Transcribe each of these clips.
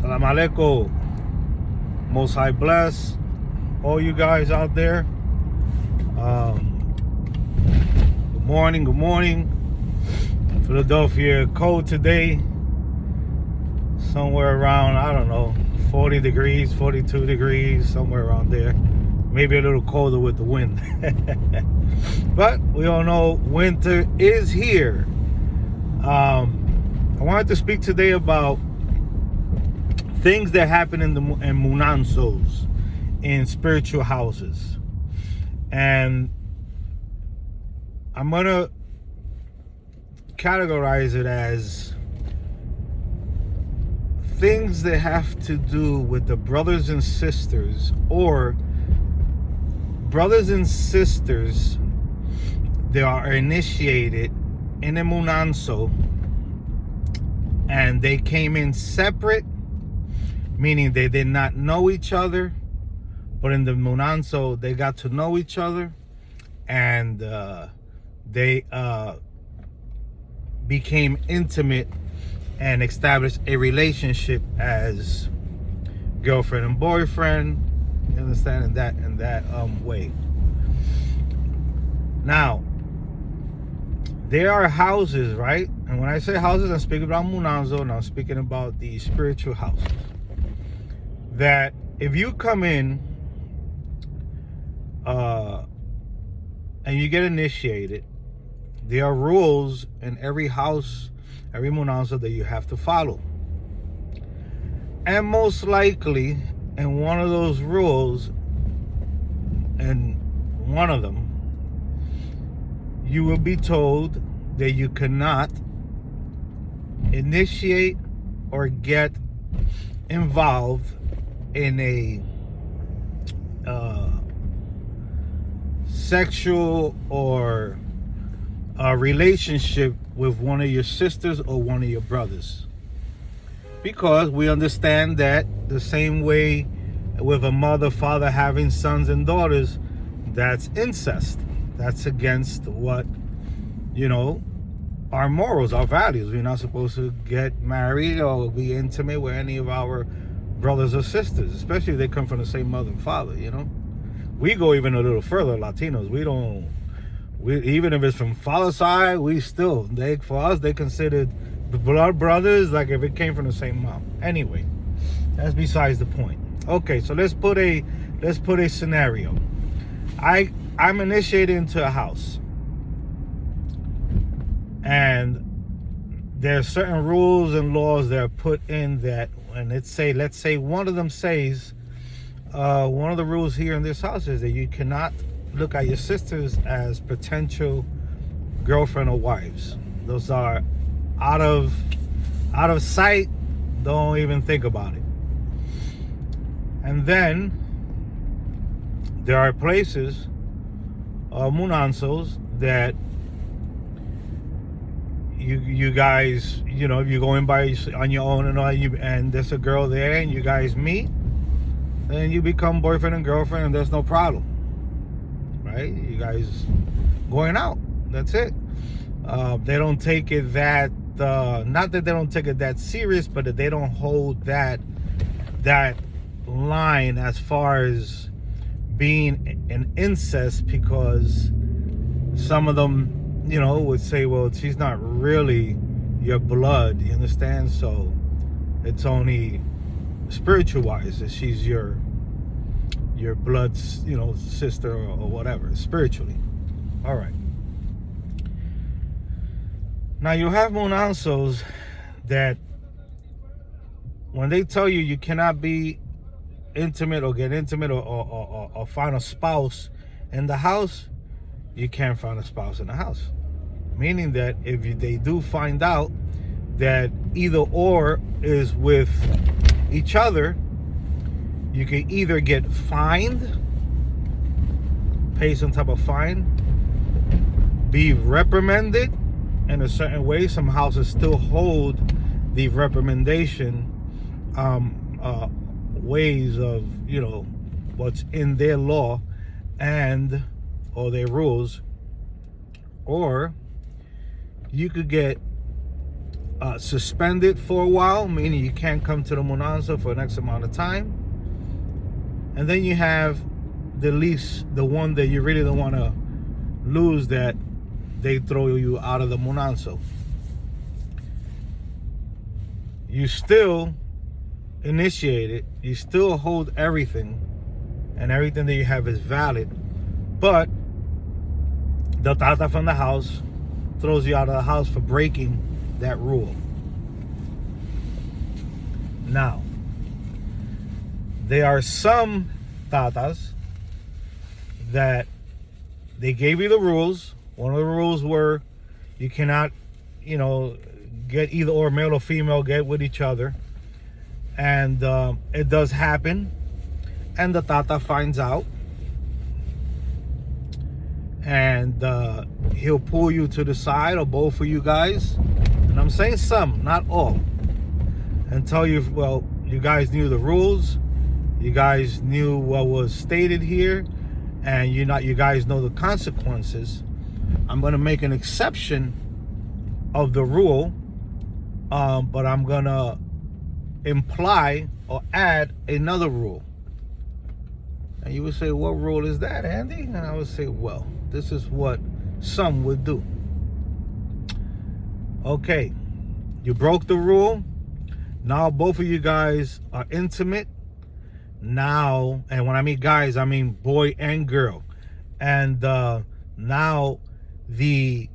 Salam alaikum. Most High bless all you guys out there. Good morning, good morning. Philadelphia cold today. Somewhere around, I don't know, 40 degrees, 42 degrees, somewhere around there. Maybe a little colder with the wind. But we all know winter is here. I wanted to speak today about things that happen in munanzos, in spiritual houses. And I'm going to categorize it as things that have to do with the brothers and sisters, or brothers and sisters that are initiated in a munanzo and they came in separate, meaning they did not know each other, but in the munanzo they got to know each other, and they became intimate and established a relationship as girlfriend and boyfriend. You understand? In that way. Now, there are houses, right? And when I say houses, I'm speaking about munanzo, and I'm speaking about the spiritual houses. That if you come in and you get initiated, there are rules in every house, every munanzo, that you have to follow. And most likely, in one of those rules, and one of them, you will be told that you cannot initiate or get involved in a sexual or a relationship with one of your sisters or one of your brothers, because we understand that the same way with a mother, father having sons and daughters, that's incest. That's against what, our morals, our values. We're not supposed to get married or be intimate with any of our brothers or sisters, especially if they come from the same mother and father. We go even a little further. Latinos, even if it's from father's side, for us, they considered blood brothers, like if it came from the same mom. Anyway, that's besides the point. Okay, so let's put a scenario. I'm initiated into a house, and there are certain rules and laws that are put in that, and let's say one of them says, one of the rules here in this house is that you cannot look at your sisters as potential girlfriend or wives. Those are out of sight. Don't even think about it. And then there are places, munanzos, that you guys, if you go in on your own and there's a girl there and you guys meet, then you become boyfriend and girlfriend, and there's no problem, right? You guys going out, that's it. They don't take it that, not that they don't take it that serious, but that they don't hold that line as far as being an incest, because some of them, would say, well, she's not really your blood, you understand? So it's only spiritual wise that she's your blood, sister or whatever, spiritually. All right. Now you have munanzos that when they tell you cannot be intimate or get intimate or find a spouse in the house, you can't find a spouse in the house. Meaning that if they do find out that either or is with each other, you can either get fined, pay some type of fine, be reprimanded in a certain way. Some houses still hold the reprimandation ways of, what's in their law or their rules, or you could get suspended for a while, meaning you can't come to the Munanza for an X amount of time. And then you have the lease, the one that you really don't want to lose, that they throw you out of the Munanza. You still initiate it, you still hold everything, and everything that you have is valid, but the tata from the house throws you out of the house for breaking that rule. Now, there are some tatas that they gave you the rules. One of the rules were you cannot, get either or, male or female, get with each other. And it does happen. And the tata finds out. And he'll pull you to the side, or both of you guys. And I'm saying some, not all. And tell you, well, you guys knew the rules. You guys knew what was stated here. And you guys know the consequences. I'm going to make an exception of the rule. But I'm going to imply or add another rule. And you would say, what rule is that, Andy? And I would say, well, this is what some would do. Okay, you broke the rule. Now both of you guys are intimate. Now, and when I mean guys, I mean boy and girl. And now the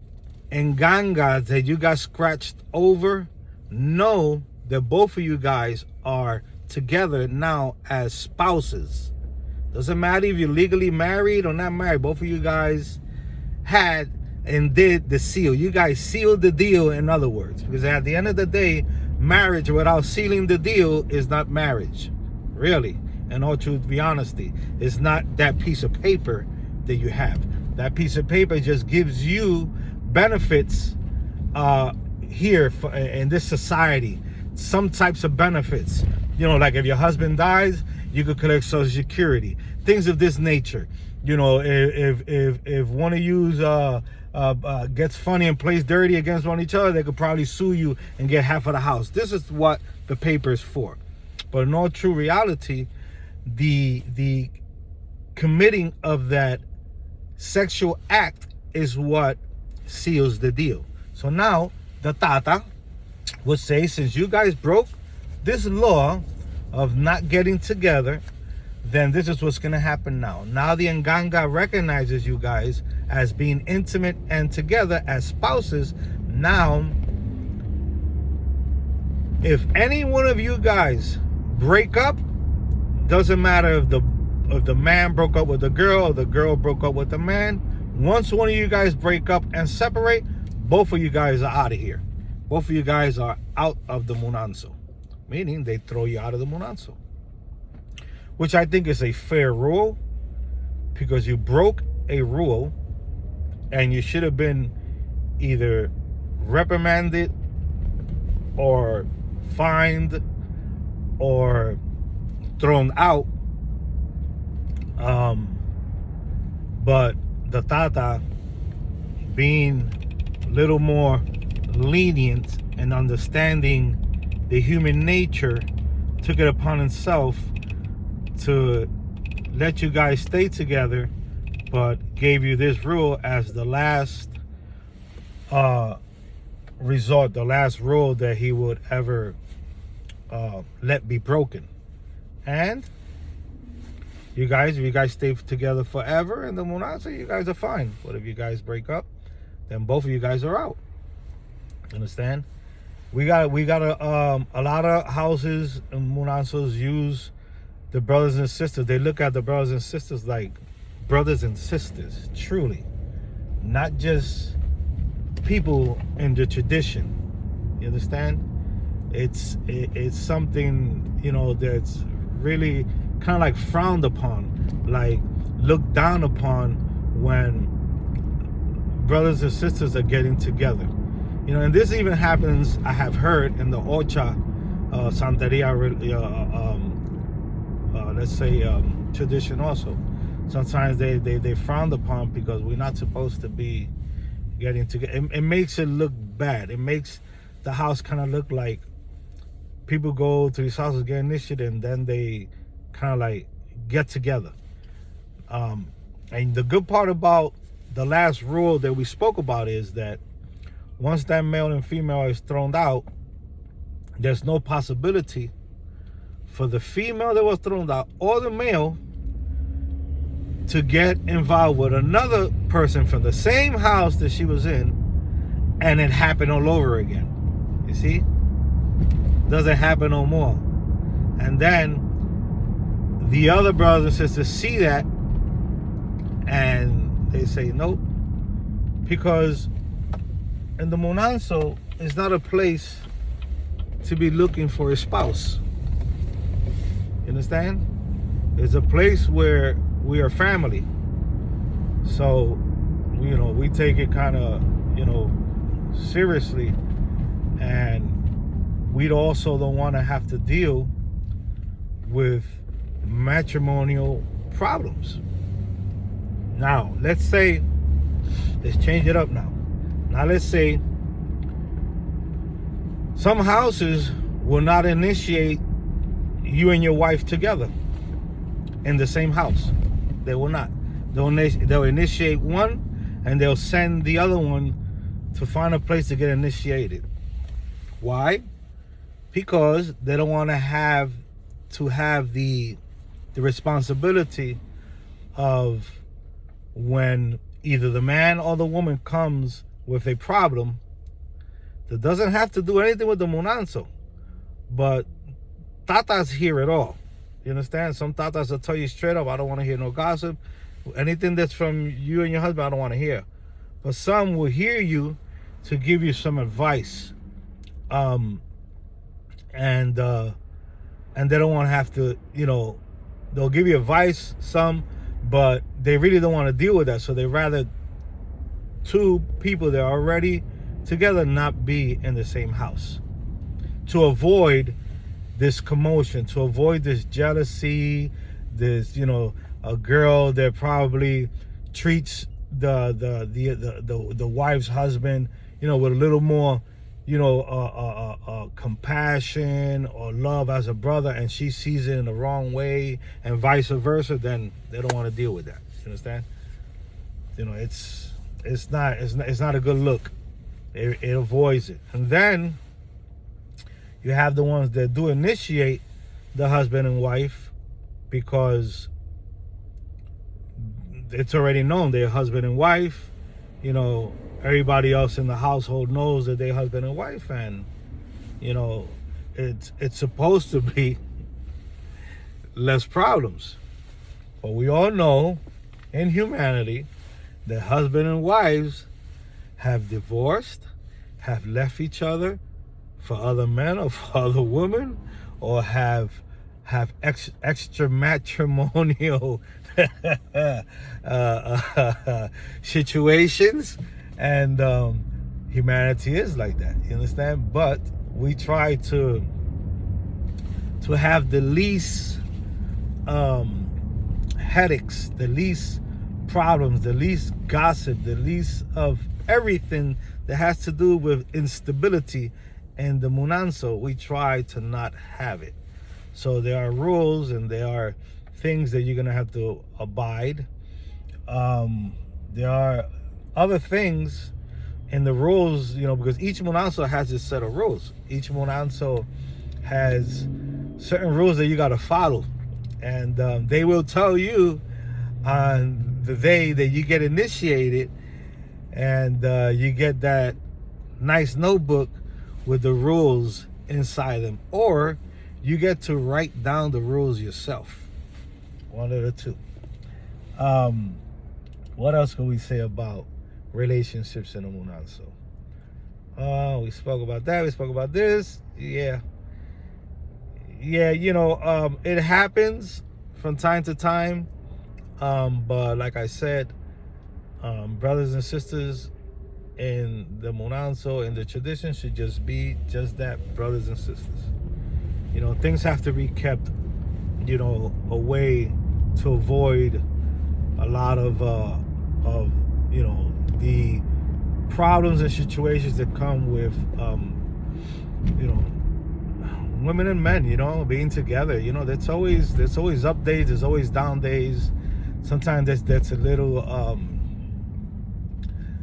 engangas that you got scratched over know that both of you guys are together now as spouses. Doesn't matter if you're legally married or not married. Both of you guys had and did the seal. You guys sealed the deal, in other words. Because at the end of the day, marriage without sealing the deal is not marriage. Really. In all truth, be honesty. It's not that piece of paper that you have. That piece of paper just gives you benefits here in this society. Some types of benefits. Like if your husband dies, you could collect Social Security. Things of this nature. If one of you gets funny and plays dirty against one each other, they could probably sue you and get half of the house. This is what the paper is for. But in all true reality, the committing of that sexual act is what seals the deal. So now the tata would say, since you guys broke this law of not getting together, then this is what's going to happen now. Now the Nganga recognizes you guys as being intimate and together as spouses. Now, if any one of you guys break up, doesn't matter if the man broke up with the girl or the girl broke up with the man, once one of you guys break up and separate, both of you guys are out of here. Both of you guys are out of the Munanzo. Meaning they throw you out of the Munanzo. Which I think is a fair rule, because you broke a rule and you should have been either reprimanded or fined or thrown out. But the tata, being a little more lenient and understanding the human nature, took it upon himself to let you guys stay together, but gave you this rule as the last resort, the last rule that he would ever let be broken. And if you guys stay together forever in the Munanza, you guys are fine. But if you guys break up, then both of you guys are out. Understand? We got a lot of houses and Munanzas use the brothers and sisters. They look at the brothers and sisters like brothers and sisters, truly, not just people in the tradition. You understand? It's something, that's really kind of like frowned upon, like looked down upon when brothers and sisters are getting together. And this even happens, I have heard, in the Ocha Santeria, let's say, tradition also. Sometimes they frowned upon because we're not supposed to be getting together. It makes it look bad. It makes the house kind of look like people go to these houses, get initiated, and then they kind of like get together. And the good part about the last rule that we spoke about is that once that male and female is thrown out, there's no possibility for the female that was thrown out or the male to get involved with another person from the same house that she was in, and it happened all over again. You see? Doesn't happen no more. And then the other brothers and sisters see that, and they say nope, because in the Monanso, it's not a place to be looking for a spouse. You understand? It's a place where we are family. So, we take it kind of, seriously, and we also don't want to have to deal with matrimonial problems. Now, let's change it up now. Now, let's say some houses will not initiate you and your wife together in the same house. They will not. They'll initiate one, and they'll send the other one to find a place to get initiated. Why? Because they don't want to have the responsibility of when either the man or the woman comes with a problem that doesn't have to do anything with the Monanso, but tatas hear it all. You understand? Some tatas will tell you straight up, I don't want to hear no gossip. Anything that's from you and your husband, I don't want to hear. But some will hear you to give you some advice. And they don't want to have to, they'll give you advice, some, but they really don't want to deal with that. So they rather two people that are already together not be in the same house, to avoid this commotion, to avoid this jealousy, this, a girl that probably treats the wife's husband, with a little more, compassion or love as a brother, and she sees it in the wrong way, and vice versa. Then they don't want to deal with that. You understand? It's not a good look. It avoids it. And then you have the ones that do initiate the husband and wife, because it's already known they're husband and wife. Everybody else in the household knows that they're husband and wife, and it's supposed to be less problems. But we all know in humanity that husband and wives have divorced, have left each other for other men or for other women, or have extra matrimonial situations, and humanity is like that. You understand? But we try to have the least headaches, the least problems, the least gossip, the least of everything that has to do with instability in the Monanso. We try to not have it. So there are rules and there are things that you're going to have to abide. There are other things in the rules, because each Monanso has its set of rules. Each Monanso has certain rules that you got to follow. And they will tell you on the day that you get initiated, and you get that nice notebook with the rules inside them, or you get to write down the rules yourself. One of the two. What else can we say about relationships in the Monanso? We spoke about that. We spoke about this. Yeah, it happens from time to time. But like I said, brothers and sisters in the Monanso, in the tradition, should just be just that, brothers and sisters. Things have to be kept, away to avoid a lot of the problems and situations that come with you know, women and men, you know, being together. You know, there's always up days, there's always down days. Sometimes that's a little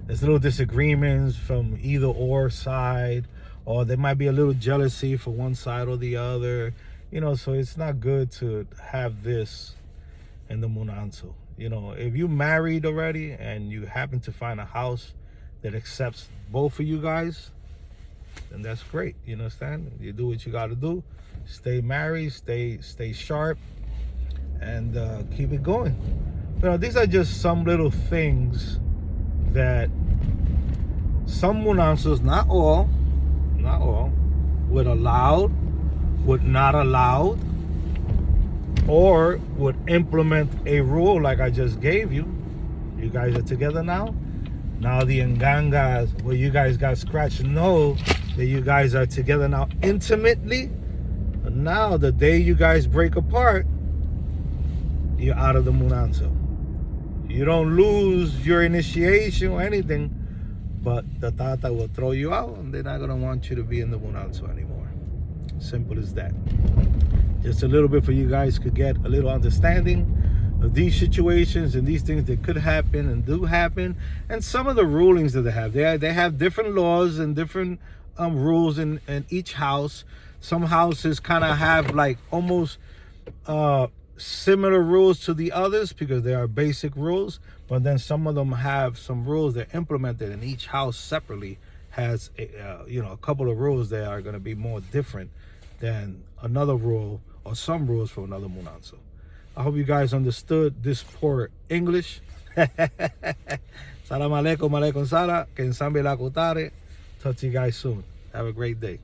there's little disagreements from either or side, or there might be a little jealousy for one side or the other. You know, so it's not good to have this in the Munanso. You know, if you married already and you happen to find a house that accepts both of you guys, then that's great. You understand? You do what you got to do. Stay married, stay sharp, and keep it going. You know, these are just some little things that some Munansos, not all, would allow, would not allow, or would implement a rule like I just gave you. You guys are together now. Now the Ngangas, where you guys got scratched, know that you guys are together now intimately. But now the day you guys break apart, you're out of the Munanso. You don't lose your initiation or anything, but the Tata will throw you out and they're not going to want you to be in the Munanso anymore. Simple as that. Just a little bit for you guys could get a little understanding of these situations and these things that could happen and do happen, and some of the rulings that they have. They have different laws and different rules in each house. Some houses kind of have like almost similar rules to the others because they are basic rules, but then some of them have some rules that are implemented, and each house separately has a couple of rules that are going to be more different than another rule or some rules from another Munanso. I hope you guys understood this poor English. Salam alaikum, alaikum salam. Kensambe la kutare. Talk to you guys soon. Have a great day.